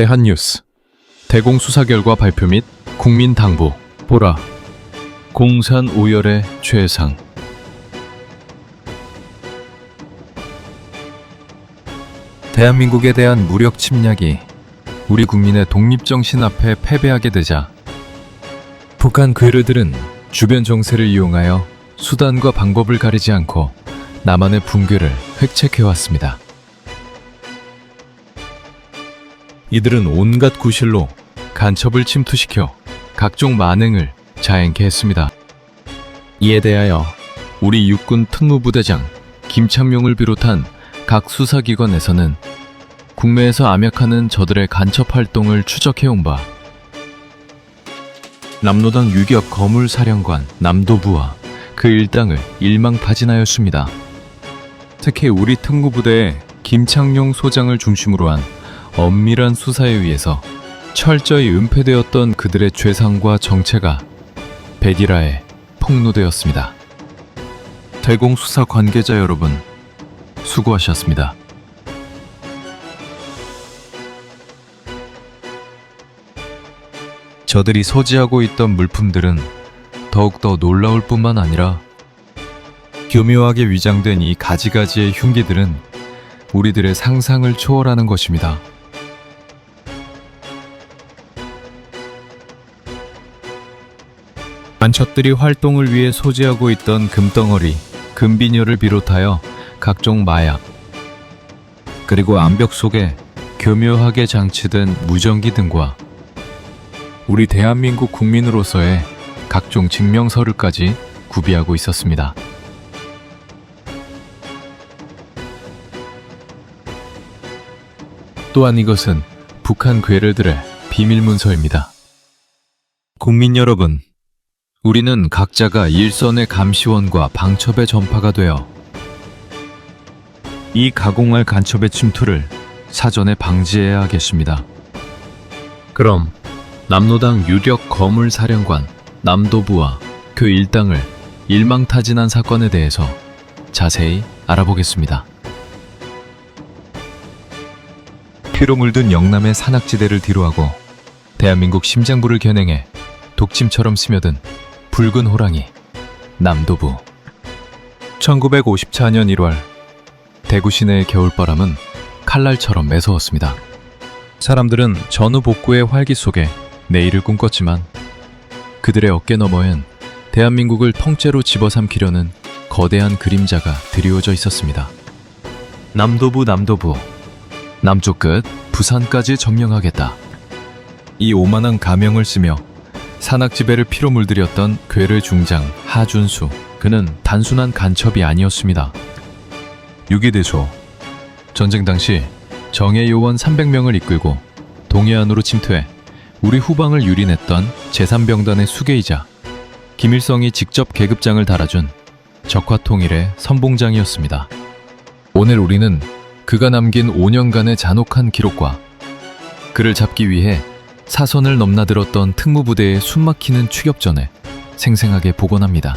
대한뉴스 대공수사 결과 발표 및 국민당부 보라 공산 오열의 최상. 대한민국에 대한 무력 침략이 우리 국민의 독립정신 앞에 패배하게 되자 북한 괴뢰들은 주변 정세를 이용하여 수단과 방법을 가리지 않고 남한의 붕괴를 획책해왔습니다. 이들은 온갖 구실로 간첩을 침투시켜 각종 만행을 자행케 했습니다. 이에 대하여 우리 육군 특무부대장 김창룡을 비롯한 각 수사기관에서는 국내에서 암약하는 저들의 간첩 활동을 추적해온 바 남로당 유격 거물사령관 남도부와 그 일당을 일망타진하였습니다. 특히 우리 특무부대의 김창룡 소장을 중심으로 한 엄밀한 수사에 의해서 철저히 은폐되었던 그들의 죄상과 정체가 백일화에 폭로되었습니다. 대공수사 관계자 여러분, 수고하셨습니다. 저들이 소지하고 있던 물품들은 더욱더 놀라울 뿐만 아니라 교묘하게 위장된 이 가지가지의 흉기들은 우리들의 상상을 초월하는 것입니다. 간첩들이 활동을 위해 소지하고 있던 금덩어리, 금비녀를 비롯하여 각종 마약, 그리고 암벽 속에 교묘하게 장치된 무전기 등과 우리 대한민국 국민으로서의 각종 증명서류까지 구비하고 있었습니다. 또한 이것은 북한 괴뢰들의 비밀 문서입니다. 국민 여러분, 우리는 각자가 일선의 감시원과 방첩의 전파가 되어 이 가공할 간첩의 침투를 사전에 방지해야 하겠습니다. 그럼 남로당 유력 거물사령관 남도부와 그 일당을 일망타진한 사건에 대해서 자세히 알아보겠습니다. 피로 물든 영남의 산악지대를 뒤로하고 대한민국 심장부를 겨냉해 독침처럼 스며든 붉은 호랑이 남도부. 1954년 1월 대구 시내의 겨울바람은 칼날처럼 매서웠습니다. 사람들은 전후 복구의 활기 속에 내일을 꿈꿨지만 그들의 어깨 너머엔 대한민국을 통째로 집어삼키려는 거대한 그림자가 드리워져 있었습니다. 남도부 남쪽 끝 부산까지 점령하겠다. 이 오만한 가명을 쓰며 산악지배를 피로 물들였던 괴뢰 중장 하준수, 그는 단순한 간첩이 아니었습니다. 유기대소, 전쟁 당시 정예 요원 300명을 이끌고 동해안으로 침투해 우리 후방을 유린했던 제3병단의 수계이자 김일성이 직접 계급장을 달아준 적화통일의 선봉장이었습니다. 오늘 우리는 그가 남긴 5년간의 잔혹한 기록과 그를 잡기 위해 사선을 넘나들었던 특무부대의 숨막히는 추격전에 생생하게 복원합니다.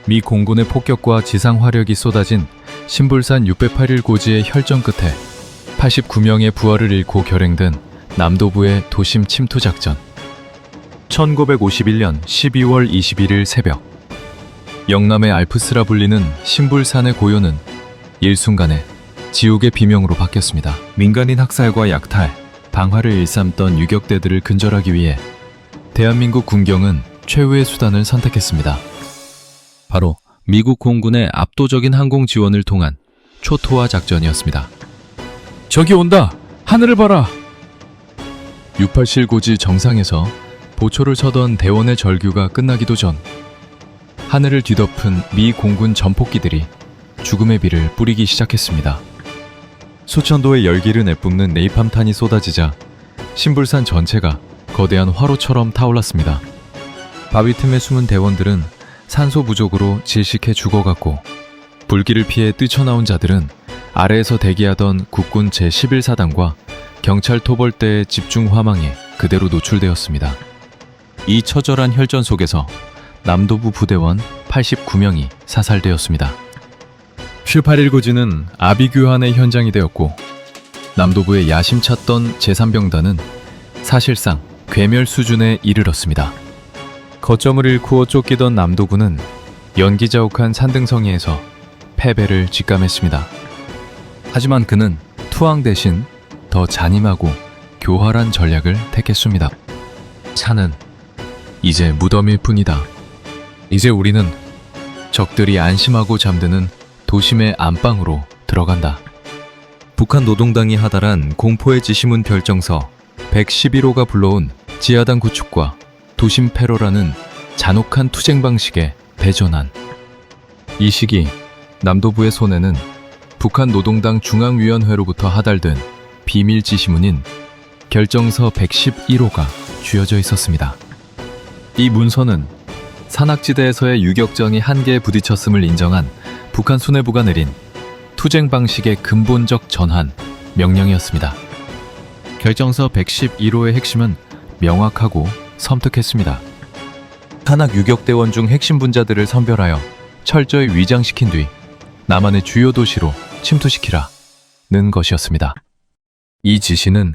미 공군의 폭격과 지상 화력이 쏟아진 신불산 608일 고지의 혈전 끝에 89명의 부하를 잃고 결행된 남도부의 도심 침투 작전. 1951년 12월 21일 새벽, 영남의 알프스라 불리는 신불산의 고요는 일순간에 지옥의 비명으로 바뀌었습니다. 민간인 학살과 약탈, 방화를 일삼던 유격대들을 근절하기 위해 대한민국 군경은 최후의 수단을 선택했습니다. 바로 미국 공군의 압도적인 항공 지원을 통한 초토화 작전이었습니다. 저기 온다! 하늘을 봐라! 687 고지 정상에서 보초를 서던 대원의 절규가 끝나기도 전 하늘을 뒤덮은 미 공군 전폭기들이 죽음의 비를 뿌리기 시작했습니다. 수천도의 열기를 내뿜는 네이팜탄이 쏟아지자 신불산 전체가 거대한 화로처럼 타올랐습니다. 바위 틈에 숨은 대원들은 산소 부족으로 질식해 죽어갔고 불길을 피해 뛰쳐나온 자들은 아래에서 대기하던 국군 제11사단과 경찰 토벌대의 집중 화망에 그대로 노출되었습니다. 이 처절한 혈전 속에서 남도부 부대원 89명이 사살되었습니다. 781 고지는 아비규환의 현장이 되었고 남도부에 야심찼던 제3병단은 사실상 괴멸 수준에 이르렀습니다. 거점을 잃고 쫓기던 남도군은 연기자욱한 산등성이에서 패배를 직감했습니다. 하지만 그는 투항 대신 더 잔인하고 교활한 전략을 택했습니다. 산은 이제 무덤일 뿐이다. 이제 우리는 적들이 안심하고 잠드는 도심의 안방으로 들어간다. 북한 노동당이 하달한 공포의 지시문 결정서 111호가 불러온 지하당 구축과 도심 패러라는 잔혹한 투쟁 방식의 대전환. 이 시기 남도부의 손에는 북한 노동당 중앙위원회로부터 하달된 비밀 지시문인 결정서 111호가 쥐어져 있었습니다. 이 문서는 산악지대에서의 유격정이 한계에 부딪혔음을 인정한 북한 수뇌부가 내린 투쟁 방식의 근본적 전환 명령이었습니다. 결정서 111호의 핵심은 명확하고 섬뜩했습니다. 산악 유격대원 중 핵심 분자들을 선별하여 철저히 위장시킨 뒤 남한의 주요 도시로 침투시키라는 것이었습니다. 이 지시는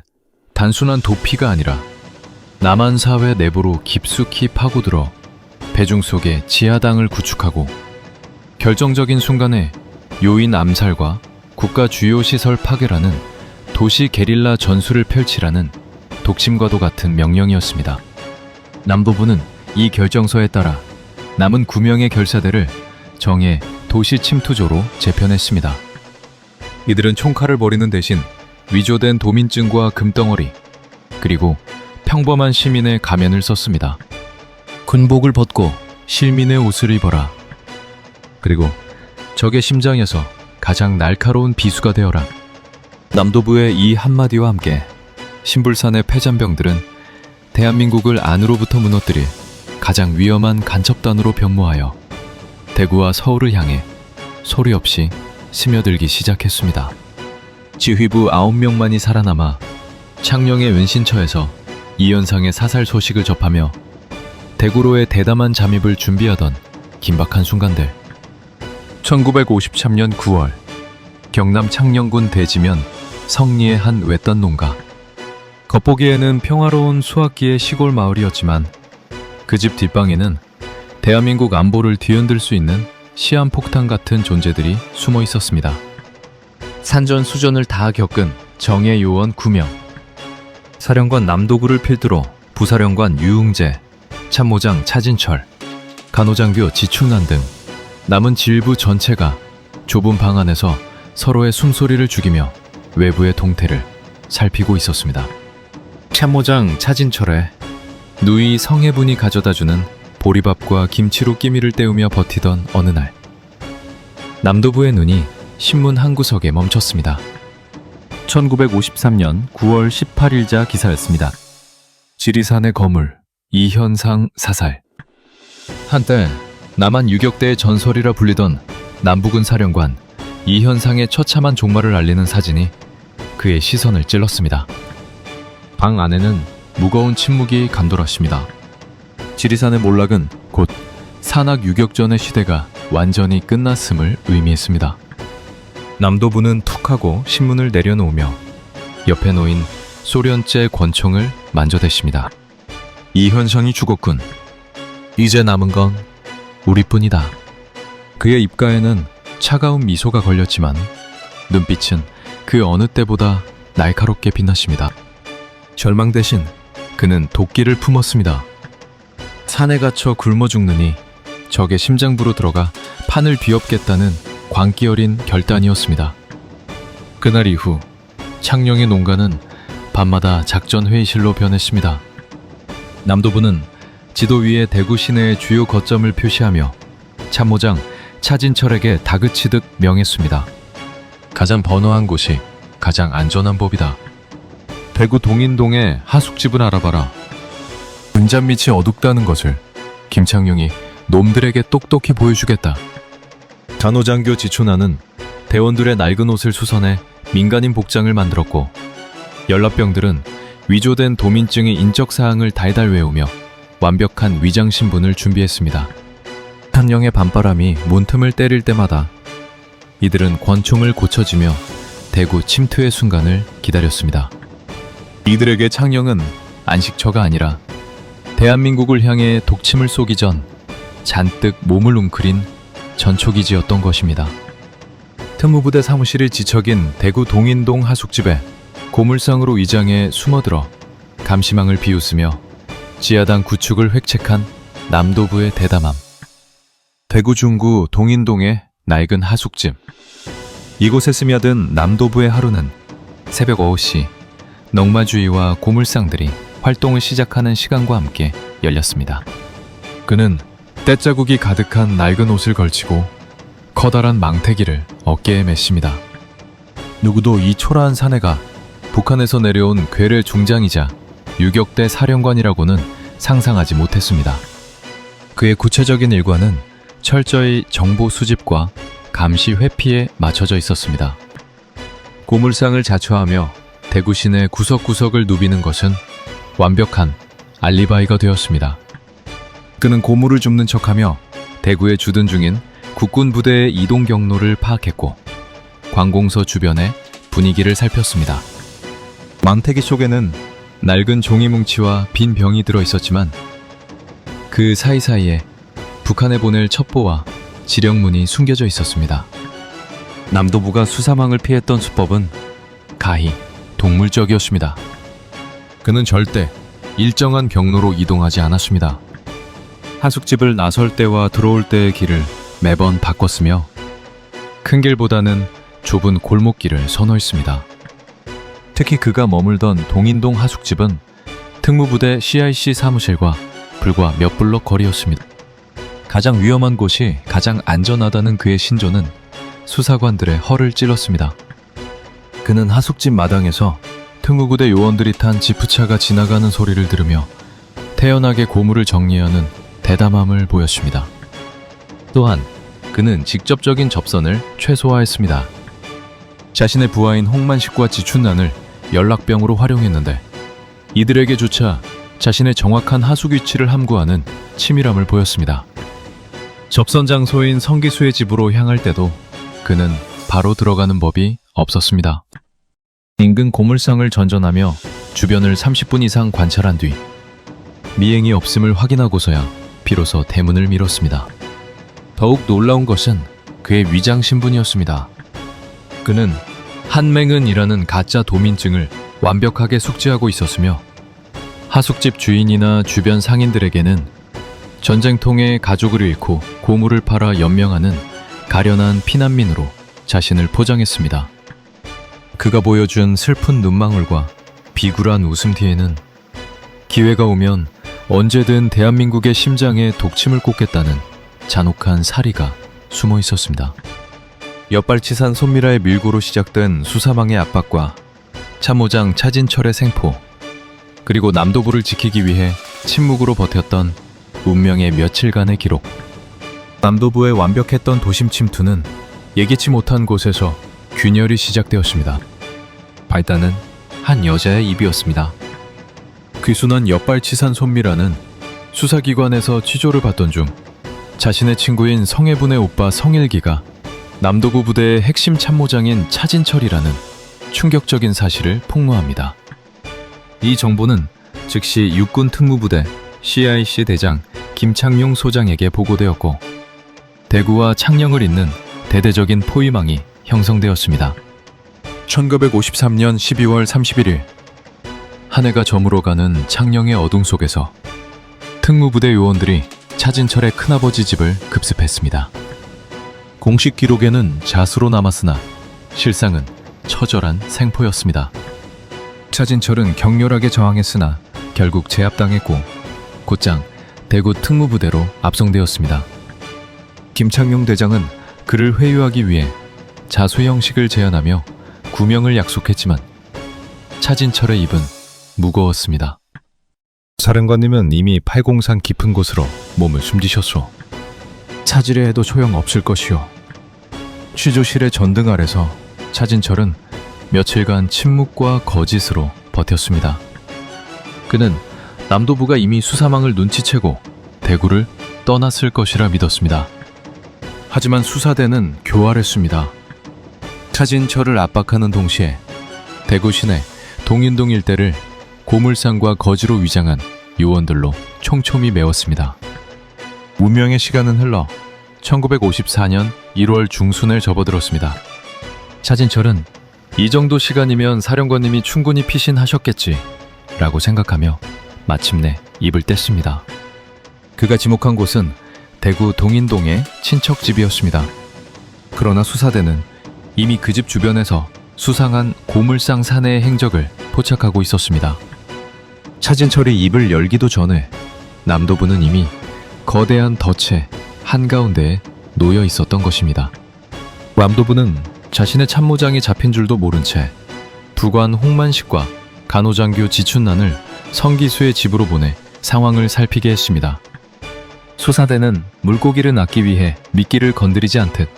단순한 도피가 아니라 남한 사회 내부로 깊숙이 파고들어 배중 속에 지하당을 구축하고 결정적인 순간에 요인 암살과 국가 주요 시설 파괴라는 도시 게릴라 전술을 펼치라는 독침과도 같은 명령이었습니다. 남도부는 이 결정서에 따라 남은 9명의 결사대를 정예 도시 침투조로 재편했습니다. 이들은 총칼을 버리는 대신 위조된 도민증과 금덩어리, 그리고 평범한 시민의 가면을 썼습니다. 군복을 벗고 실민의 옷을 입어라. 그리고 적의 심장에서 가장 날카로운 비수가 되어라. 남도부의 이 한마디와 함께 신불산의 패잔병들은 대한민국을 안으로부터 무너뜨릴 가장 위험한 간첩단으로 변모하여 대구와 서울을 향해 소리 없이 스며들기 시작했습니다. 지휘부 9명만이 살아남아 창녕의 은신처에서 이현상의 사살 소식을 접하며 대구로의 대담한 잠입을 준비하던 긴박한 순간들. 1953년 9월 경남 창녕군 대지면 성리의 한 외딴 농가. 겉보기에는 평화로운 수학기의 시골 마을이었지만 그 집 뒷방에는 대한민국 안보를 뒤흔들 수 있는 시한폭탄 같은 존재들이 숨어 있었습니다. 산전수전을 다 겪은 정예 요원 9명, 사령관 남도구를 필두로 부사령관 유응재, 참모장 차진철, 간호장교 지충난 등 남은 질부 전체가 좁은 방 안에서 서로의 숨소리를 죽이며 외부의 동태를 살피고 있었습니다. 참모장 차진철의 누이 성혜분이 가져다주는 보리밥과 김치로 끼미를 때우며 버티던 어느 날, 남도부의 눈이 신문 한 구석에 멈췄습니다. 1953년 9월 18일자 기사였습니다. 지리산의 거물, 이현상 사살. 한때 남한 유격대의 전설이라 불리던 남부군 사령관 이현상의 처참한 종말을 알리는 사진이 그의 시선을 찔렀습니다. 방 안에는 무거운 침묵이 감돌았습니다. 지리산의 몰락은 곧 산악 유격전의 시대가 완전히 끝났음을 의미했습니다. 남도부는 툭하고 신문을 내려놓으며 옆에 놓인 소련제 권총을 만져댔습니다. 이현상이 죽었군. 이제 남은 건 우리뿐이다. 그의 입가에는 차가운 미소가 걸렸지만 눈빛은 그 어느 때보다 날카롭게 빛났습니다. 절망 대신 그는 도끼를 품었습니다. 산에 갇혀 굶어 죽느니 적의 심장부로 들어가 판을 뒤엎겠다는 광기 어린 결단이었습니다. 그날 이후 창녕의 농가는 밤마다 작전 회의실로 변했습니다. 남도부는 지도 위에 대구 시내의 주요 거점을 표시하며 참모장 차진철에게 다그치듯 명했습니다. 가장 번화한 곳이 가장 안전한 법이다. 대구 동인동의 하숙집을 알아봐라. 분잔 밑이 어둡다는 것을 김창룡이 놈들에게 똑똑히 보여주겠다. 간호장교 지춘하는 대원들의 낡은 옷을 수선해 민간인 복장을 만들었고, 연락병들은 위조된 도민증의 인적사항을 달달 외우며 완벽한 위장 신분을 준비했습니다. 창녕의 밤바람이 문틈을 때릴 때마다 이들은 권총을 고쳐지며 대구 침투의 순간을 기다렸습니다. 이들에게 창녕은 안식처가 아니라 대한민국을 향해 독침을 쏘기 전 잔뜩 몸을 웅크린 전초기지였던 것입니다. 특무부대 사무실이 지척인 대구 동인동 하숙집에 고물상으로 위장해 숨어들어 감시망을 비웃으며 지하당 구축을 획책한 남도부의 대담함. 대구 중구 동인동의 낡은 하숙집. 이곳에 스며든 남도부의 하루는 새벽 9시 넝마주의와 고물상들이 활동을 시작하는 시간과 함께 열렸습니다. 그는 때자국이 가득한 낡은 옷을 걸치고 커다란 망태기를 어깨에 메십니다. 누구도 이 초라한 사내가 북한에서 내려온 괴뢰 중장이자 유격대 사령관이라고는 상상하지 못했습니다. 그의 구체적인 일과는 철저히 정보 수집과 감시 회피에 맞춰져 있었습니다. 고물상을 자처하며 대구 시내 구석구석을 누비는 것은 완벽한 알리바이가 되었습니다. 그는 고물을 줍는 척하며 대구에 주둔 중인 국군 부대의 이동 경로를 파악했고 관공서 주변의 분위기를 살폈습니다. 망태기 속에는 낡은 종이 뭉치와 빈 병이 들어 있었지만 그 사이사이에 북한에 보낼 첩보와 지령문이 숨겨져 있었습니다. 남도부가 수사망을 피했던 수법은 가히 동물적이었습니다. 그는 절대 일정한 경로로 이동하지 않았습니다. 하숙집을 나설 때와 들어올 때의 길을 매번 바꿨으며 큰 길보다는 좁은 골목길을 선호했습니다. 특히 그가 머물던 동인동 하숙집은 특무부대 CIC 사무실과 불과 몇 블록 거리였습니다. 가장 위험한 곳이 가장 안전하다는 그의 신조는 수사관들의 허를 찔렀습니다. 그는 하숙집 마당에서 특무부대 요원들이 탄 지프차가 지나가는 소리를 들으며 태연하게 고물을 정리하는 대담함을 보였습니다. 또한 그는 직접적인 접선을 최소화했습니다. 자신의 부하인 홍만식과 지춘난을 연락병으로 활용했는데 이들에게조차 자신의 정확한 하숙 위치를 함구하는 치밀함을 보였습니다. 접선 장소인 성기수의 집으로 향할 때도 그는 바로 들어가는 법이 없었습니다. 인근 고물상을 전전하며 주변을 30분 이상 관찰한 뒤 미행이 없음을 확인하고서야 비로소 대문을 밀었습니다. 더욱 놀라운 것은 그의 위장 신분이었습니다. 그는 한맹은이라는 가짜 도민증을 완벽하게 숙지하고 있었으며 하숙집 주인이나 주변 상인들에게는 전쟁통에 가족을 잃고 고물을 팔아 연명하는 가련한 피난민으로 자신을 포장했습니다. 그가 보여준 슬픈 눈망울과 비굴한 웃음 뒤에는 기회가 오면 언제든 대한민국의 심장에 독침을 꽂겠다는 잔혹한 사리가 숨어 있었습니다. 엿발치산 손미라의 밀고로 시작된 수사망의 압박과 참모장 차진철의 생포, 그리고 남도부를 지키기 위해 침묵으로 버텼던 운명의 며칠간의 기록. 남도부의 완벽했던 도심 침투는 예기치 못한 곳에서 균열이 시작되었습니다. 발단은 한 여자의 입이었습니다. 귀순한 엿발치산 손미라는 수사기관에서 취조를 받던 중 자신의 친구인 성해분의 오빠 성일기가 남도구 부대의 핵심 참모장인 차진철이라는 충격적인 사실을 폭로합니다. 이 정보는 즉시 육군 특무부대 CIC 대장 김창룡 소장에게 보고되었고 대구와 창녕을 잇는 대대적인 포위망이 형성되었습니다. 1953년 12월 31일 한 해가 저물어가는 창녕의 어둠 속에서 특무부대 요원들이 차진철의 큰아버지 집을 급습했습니다. 공식 기록에는 자수로 남았으나 실상은 처절한 생포였습니다. 차진철은 격렬하게 저항했으나 결국 제압당했고 곧장 대구 특무부대로 압송되었습니다. 김창룡 대장은 그를 회유하기 위해 자수 형식을 제안하며 구명을 약속했지만 차진철의 입은 무거웠습니다. 사령관님은 이미 팔공산 깊은 곳으로 몸을 숨지셨소. 차지려 해도 소용없을 것이오. 취조실의 전등 아래서 차진철은 며칠간 침묵과 거짓으로 버텼습니다. 그는 남도부가 이미 수사망을 눈치채고 대구를 떠났을 것이라 믿었습니다. 하지만 수사대는 교활했습니다. 차진철을 압박하는 동시에 대구 시내 동인동 일대를 고물상과 거지로 위장한 요원들로 촘촘히 메웠습니다. 운명의 시간은 흘러 1954년 1월 중순을 접어들었습니다. 차진철은 이 정도 시간이면 사령관님이 충분히 피신하셨겠지 라고 생각하며 마침내 입을 뗐습니다. 그가 지목한 곳은 대구 동인동의 친척집이었습니다. 그러나 수사대는 이미 그 집 주변에서 수상한 고물상 사내의 행적을 포착하고 있었습니다. 차진철이 입을 열기도 전에 남도부는 이미 거대한 덫의 한가운데에 놓여 있었던 것입니다. 남도부는 자신의 참모장이 잡힌 줄도 모른 채 부관 홍만식과 간호장교 지춘난을 성기수의 집으로 보내 상황을 살피게 했습니다. 수사대는 물고기를 낚기 위해 미끼를 건드리지 않듯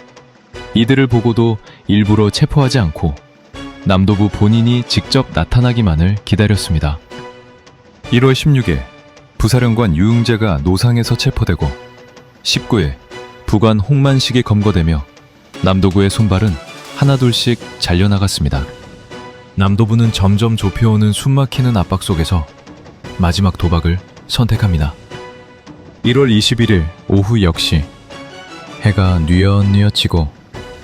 이들을 보고도 일부러 체포하지 않고 남도부 본인이 직접 나타나기만을 기다렸습니다. 1월 16일 부사령관 유흥재가 노상에서 체포되고 19일 부관 홍만식이 검거되며 남도부의 손발은 하나둘씩 잘려나갔습니다. 남도부는 점점 좁혀오는 숨막히는 압박 속에서 마지막 도박을 선택합니다. 1월 21일 오후 역시 해가 뉘엿뉘엿 지고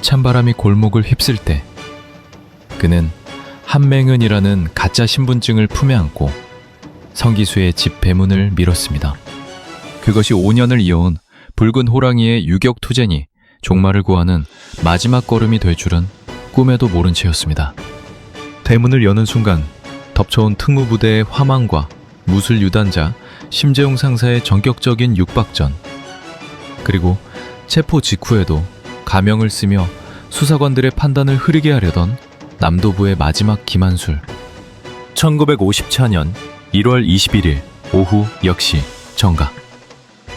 찬바람이 골목을 휩쓸 때 그는 한맹은이라는 가짜 신분증을 품에 안고 성기수의 집 배문을 밀었습니다. 그것이 5년을 이어온 붉은 호랑이의 유격투쟁이 종말을 구하는 마지막 걸음이 될 줄은 꿈에도 모른 채였습니다. 대문을 여는 순간 덮쳐온 특무부대의 화망과 무술 유단자 심재용 상사의 전격적인 육박전, 그리고 체포 직후에도 가명을 쓰며 수사관들의 판단을 흐리게 하려던 남도부의 마지막 기만술. 1954년 1월 21일 오후 역시 정각.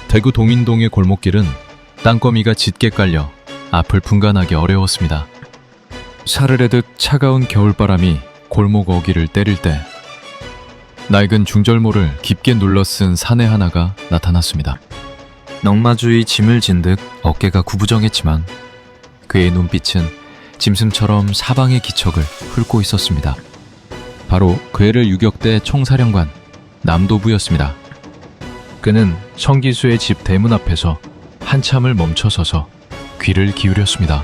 대구 동인동의 골목길은 땅거미가 짙게 깔려 앞을 분간하기 어려웠습니다. 사르르듯 차가운 겨울바람이 골목 어귀를 때릴 때 낡은 중절모를 깊게 눌러쓴 사내 하나가 나타났습니다. 넝마주의 짐을 진 듯 어깨가 구부정했지만 그의 눈빛은 짐승처럼 사방의 기척을 훑고 있었습니다. 바로 괴를 유격대 총사령관 남도부였습니다. 그는 성기수의 집 대문 앞에서 한참을 멈춰서서 귀를 기울였습니다.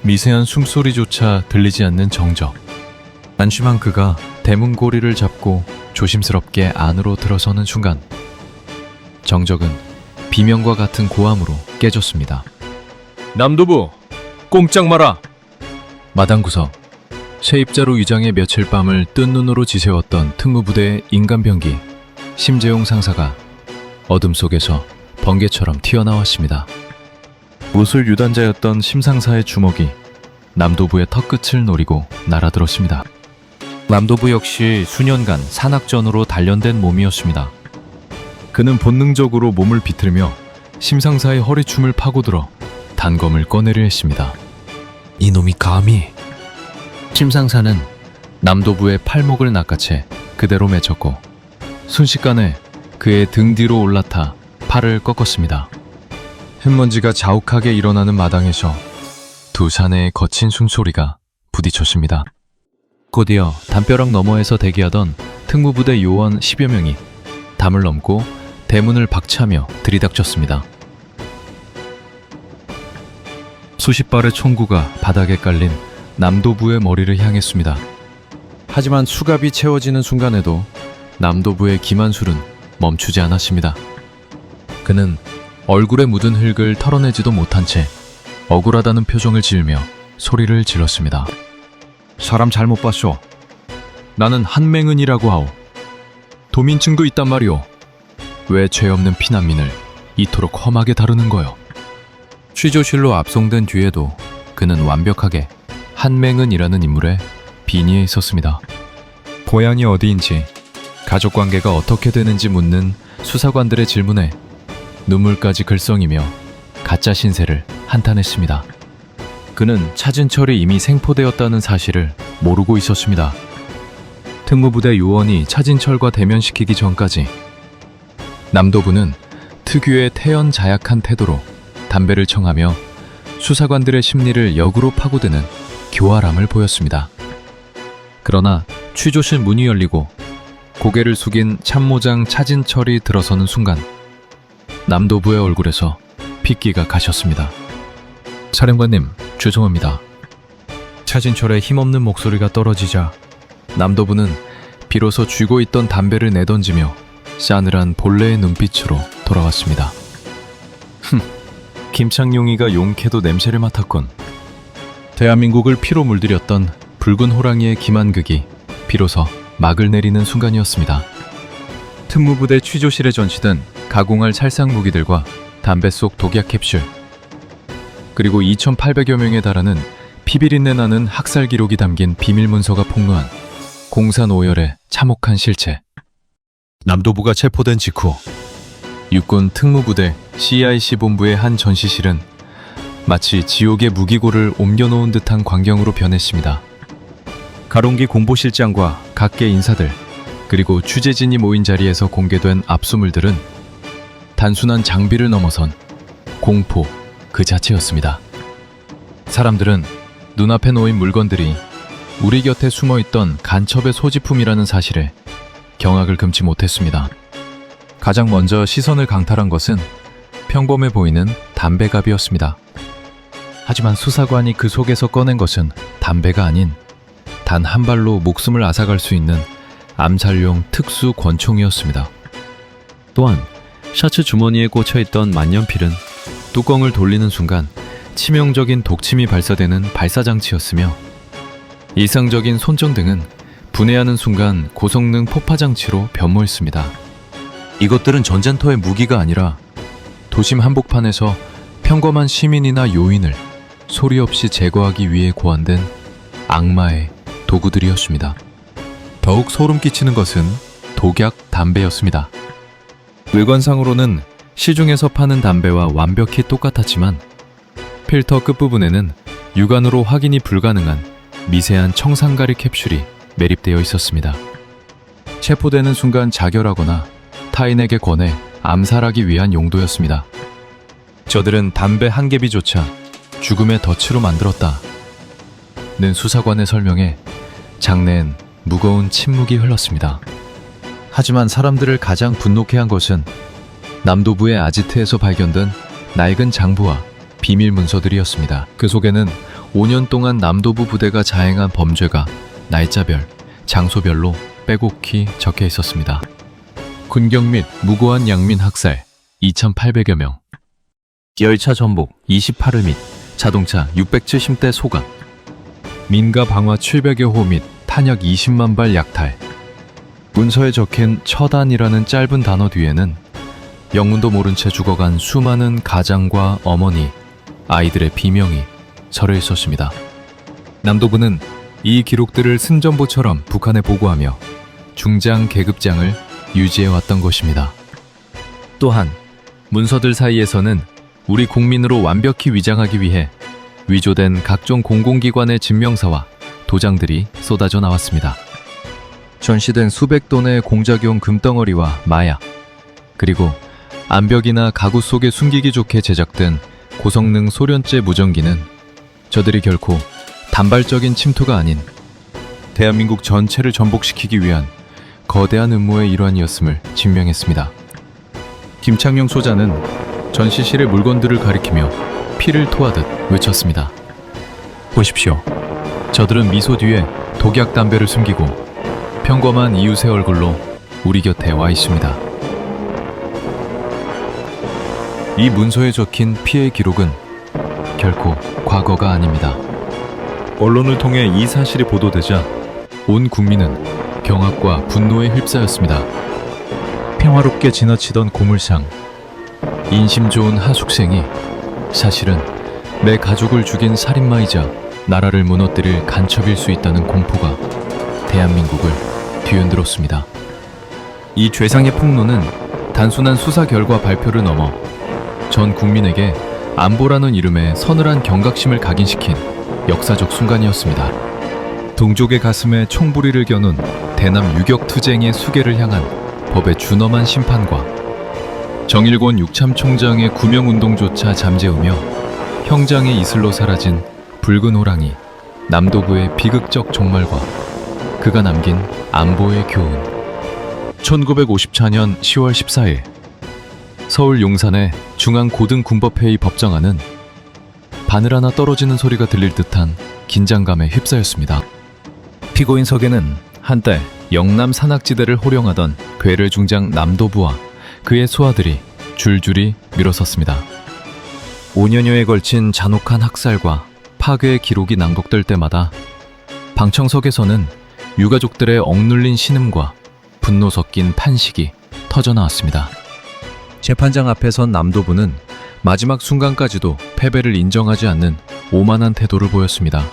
미세한 숨소리조차 들리지 않는 정적. 안심한 그가 대문 고리를 잡고 조심스럽게 안으로 들어서는 순간 정적은 비명과 같은 고함으로 깨졌습니다. 남도부, 꼼짝 마라! 마당구석, 세입자로 위장해 며칠 밤을 뜬 눈으로 지새웠던 특무부대의 인간병기 심재용 상사가 어둠 속에서 번개처럼 튀어나왔습니다. 무술 유단자였던 심상사의 주먹이 남도부의 턱끝을 노리고 날아들었습니다. 남도부 역시 수년간 산악전으로 단련된 몸이었습니다. 그는 본능적으로 몸을 비틀며 심상사의 허리춤을 파고들어 단검을 꺼내려 했습니다. 이놈이 감히! 심상사는 남도부의 팔목을 낚아채 그대로 맺혔고 순식간에 그의 등 뒤로 올라타 팔을 꺾었습니다. 흙먼지가 자욱하게 일어나는 마당에서 두 사내의 거친 숨소리가 부딪혔습니다. 곧이어 담벼락 너머에서 대기하던 특무부대 요원 10여 명이 담을 넘고 대문을 박차며 들이닥쳤습니다. 수십 발의 총구가 바닥에 깔린 남도부의 머리를 향했습니다. 하지만 수갑이 채워지는 순간에도 남도부의 기만술은 멈추지 않았습니다. 그는 얼굴에 묻은 흙을 털어내지도 못한 채 억울하다는 표정을 지으며 소리를 질렀습니다. 사람 잘못 봤쇼. 나는 한맹은이라고 하오. 도민증도 있단 말이오. 왜 죄 없는 피난민을 이토록 험하게 다루는 거요? 취조실로 압송된 뒤에도 그는 완벽하게 한맹은이라는 인물의 빙의에 있었습니다. 고향이 어디인지, 가족관계가 어떻게 되는지 묻는 수사관들의 질문에 눈물까지 글썽이며 가짜 신세를 한탄했습니다. 그는 차진철이 이미 생포되었다는 사실을 모르고 있었습니다. 특무부대 요원이 차진철과 대면시키기 전까지 남도부는 특유의 태연자약한 태도로 담배를 청하며 수사관들의 심리를 역으로 파고드는 교활함을 보였습니다. 그러나 취조실 문이 열리고 고개를 숙인 참모장 차진철이 들어서는 순간 남도부의 얼굴에서 핏기가 가셨습니다. 사령관님, 죄송합니다. 차진철의 힘없는 목소리가 떨어지자 남도부는 비로소 쥐고 있던 담배를 내던지며 싸늘한 본래의 눈빛으로 돌아왔습니다. 김창룡이가 용케도 냄새를 맡았군. 대한민국을 피로 물들였던 붉은 호랑이의 기만극이 비로소 막을 내리는 순간이었습니다. 특무부대 취조실에 전시된 가공할 살상 무기들과 담배 속 독약 캡슐, 그리고 2,800여 명에 달하는 피비린내 나는 학살 기록이 담긴 비밀 문서가 폭로한 공산 오열의 참혹한 실체. 남도부가 체포된 직후 육군 특무부대 CIC 본부의 한 전시실은 마치 지옥의 무기고를 옮겨놓은 듯한 광경으로 변했습니다. 가롱기 공보실장과 각계 인사들, 그리고 취재진이 모인 자리에서 공개된 압수물들은 단순한 장비를 넘어선 공포 그 자체였습니다. 사람들은 눈앞에 놓인 물건들이 우리 곁에 숨어있던 간첩의 소지품이라는 사실에 경악을 금치 못했습니다. 가장 먼저 시선을 강탈한 것은 평범해 보이는 담배갑이었습니다. 하지만 수사관이 그 속에서 꺼낸 것은 담배가 아닌 단 한 발로 목숨을 앗아갈 수 있는 암살용 특수 권총이었습니다. 또한 셔츠 주머니에 꽂혀있던 만년필은 뚜껑을 돌리는 순간 치명적인 독침이 발사되는 발사장치였으며 이상적인 손전등은 분해하는 순간 고성능 폭파장치로 변모했습니다. 이것들은 전쟁터의 무기가 아니라 도심 한복판에서 평범한 시민이나 요인을 소리 없이 제거하기 위해 고안된 악마의 도구들이었습니다. 더욱 소름 끼치는 것은 독약 담배였습니다. 외관상으로는 시중에서 파는 담배와 완벽히 똑같았지만 필터 끝부분에는 육안으로 확인이 불가능한 미세한 청산가리 캡슐이 매립되어 있었습니다. 체포되는 순간 자결하거나 타인에게 권해 암살하기 위한 용도였습니다. 저들은 담배 한 개비조차 죽음의 덫으로 만들었다 는 수사관의 설명에 장내엔 무거운 침묵이 흘렀습니다. 하지만 사람들을 가장 분노케 한 것은 남도부의 아지트에서 발견된 낡은 장부와 비밀 문서들이었습니다. 그 속에는 5년 동안 남도부 부대가 자행한 범죄가 날짜별, 장소별로 빼곡히 적혀 있었습니다. 군경 및 무고한 양민 학살 2,800여 명, 열차 전복 28회 및 자동차 670대 소각, 민가 방화 700여 호 및 탄약 20만 발 약탈. 문서에 적힌 처단이라는 짧은 단어 뒤에는 영문도 모른 채 죽어간 수많은 가장과 어머니, 아이들의 비명이 절여 있었습니다. 남도부는 이 기록들을 승전보처럼 북한에 보고하며 중장 계급장을 유지해왔던 것입니다. 또한 문서들 사이에서는 우리 국민으로 완벽히 위장하기 위해 위조된 각종 공공기관의 증명서와 도장들이 쏟아져 나왔습니다. 전시된 수백 돈의 공작용 금덩어리와 마약, 그리고 암벽이나 가구 속에 숨기기 좋게 제작된 고성능 소련제 무전기는 저들이 결코 단발적인 침투가 아닌 대한민국 전체를 전복시키기 위한 거대한 음모의 일환이었음을 증명했습니다. 김창룡 소장은 전시실의 물건들을 가리키며 피를 토하듯 외쳤습니다. 보십시오. 저들은 미소 뒤에 독약 담배를 숨기고 평범한 이웃의 얼굴로 우리 곁에 와 있습니다. 이 문서에 적힌 피해의 기록은 결코 과거가 아닙니다. 언론을 통해 이 사실이 보도되자 온 국민은 경악과 분노에 휩싸였습니다. 평화롭게 지나치던 고물상, 인심 좋은 하숙생이 사실은 내 가족을 죽인 살인마이자 나라를 무너뜨릴 간첩일 수 있다는 공포가 대한민국을 뒤흔들었습니다. 이 죄상의 폭로는 단순한 수사 결과 발표를 넘어 전 국민에게 안보라는 이름의 서늘한 경각심을 각인시킨 역사적 순간이었습니다. 동족의 가슴에 총부리를 겨눈 대남 유격투쟁의 수계를 향한 법의 준엄한 심판과 정일권 육참총장의 구명운동조차 잠재우며 형장의 이슬로 사라진 붉은 호랑이 남도구의 비극적 종말과 그가 남긴 안보의 교훈. 1954년 10월 14일 서울 용산의 중앙고등군법회의 법정안은 바늘 하나 떨어지는 소리가 들릴 듯한 긴장감에 휩싸였습니다. 피고인 석에는 한때 영남 산악지대를 호령하던 괴를 중장 남도부와 그의 수하들이 줄줄이 밀어섰습니다. 5년여에 걸친 잔혹한 학살과 파괴의 기록이 낭독될 때마다 방청석에서는 유가족들의 억눌린 신음과 분노 섞인 탄식이 터져나왔습니다. 재판장 앞에 선 남도부는 마지막 순간까지도 패배를 인정하지 않는 오만한 태도를 보였습니다.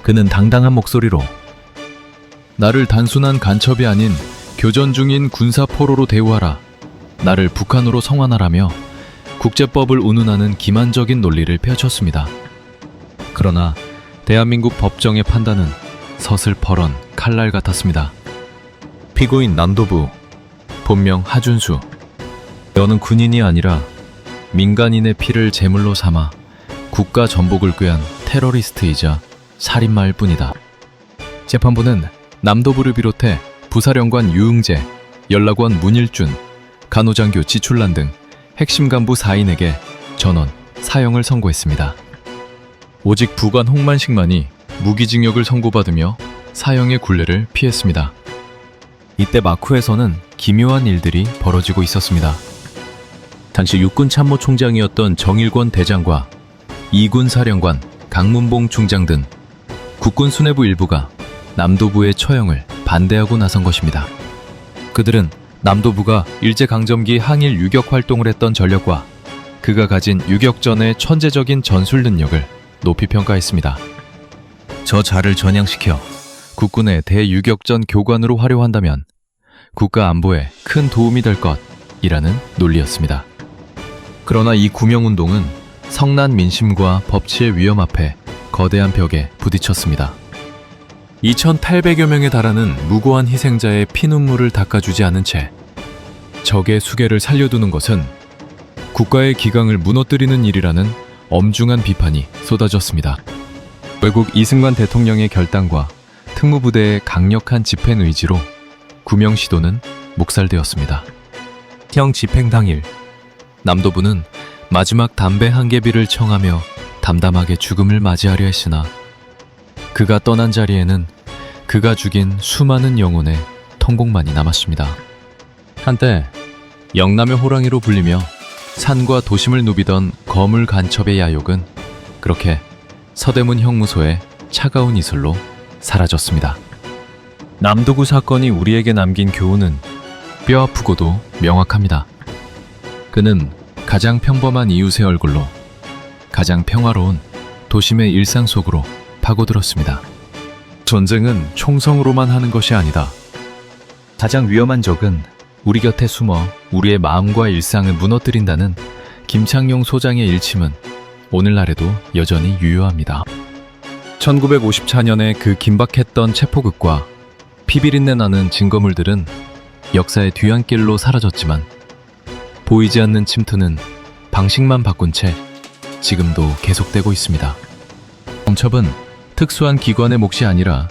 그는 당당한 목소리로 나를 단순한 간첩이 아닌 교전 중인 군사포로로 대우하라, 나를 북한으로 성환하라며 국제법을 운운하는 기만적인 논리를 펼쳤습니다. 그러나 대한민국 법정의 판단은 서슬퍼런 칼날 같았습니다. 피고인 남도부, 본명 하준수, 너는 군인이 아니라 민간인의 피를 제물로 삼아 국가 전복을 꾀한 테러리스트이자 살인마일 뿐이다. 재판부는 남도부를 비롯해 부사령관 유응재, 연락원 문일준, 간호장교 지출란 등 핵심 간부 4인에게 전원 사형을 선고했습니다. 오직 부관 홍만식만이 무기징역을 선고받으며 사형의 굴레를 피했습니다. 이때 마쿠에서는 기묘한 일들이 벌어지고 있었습니다. 당시 육군참모총장이었던 정일권 대장과 이군 사령관 강문봉 중장 등 국군 수뇌부 일부가 남도부의 처형을 반대하고 나선 것입니다. 그들은 남도부가 일제강점기 항일 유격 활동을 했던 전력과 그가 가진 유격전의 천재적인 전술 능력을 높이 평가했습니다. 저 자를 전향시켜 국군의 대유격전 교관으로 활용한다면 국가 안보에 큰 도움이 될 것이라는 논리였습니다. 그러나 이 구명운동은 성난 민심과 법치의 위험 앞에 거대한 벽에 부딪혔습니다. 2,800여 명에 달하는 무고한 희생자의 피눈물을 닦아주지 않은 채 적의 수계를 살려두는 것은 국가의 기강을 무너뜨리는 일이라는 엄중한 비판이 쏟아졌습니다. 결국 이승만 대통령의 결단과 특무부대의 강력한 집행 의지로 구명 시도는 묵살되었습니다. 형 집행 당일, 남도부는 마지막 담배 한 개비를 청하며 담담하게 죽음을 맞이하려 했으나 그가 떠난 자리에는 그가 죽인 수많은 영혼의 통곡만이 남았습니다. 한때 영남의 호랑이로 불리며 산과 도심을 누비던 거물 간첩의 야욕은 그렇게 서대문 형무소의 차가운 이슬로 사라졌습니다. 남도구 사건이 우리에게 남긴 교훈은 뼈아프고도 명확합니다. 그는 가장 평범한 이웃의 얼굴로 가장 평화로운 도심의 일상 속으로 파고들었습니다. 전쟁은 총성으로만 하는 것이 아니다. 가장 위험한 적은 우리 곁에 숨어 우리의 마음과 일상을 무너뜨린다는 김창룡 소장의 일침은 오늘날에도 여전히 유효합니다. 1954년에 그 긴박했던 체포극과 피비린내 나는 증거물들은 역사의 뒤안길로 사라졌지만 보이지 않는 침투는 방식만 바꾼 채 지금도 계속되고 있습니다. 검첩은 특수한 기관의 몫이 아니라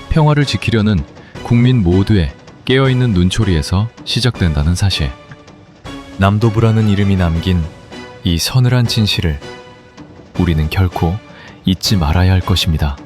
평화를 지키려는 국민 모두의 깨어있는 눈초리에서 시작된다는 사실. 남도부라는 이름이 남긴 이 서늘한 진실을 우리는 결코 잊지 말아야 할 것입니다.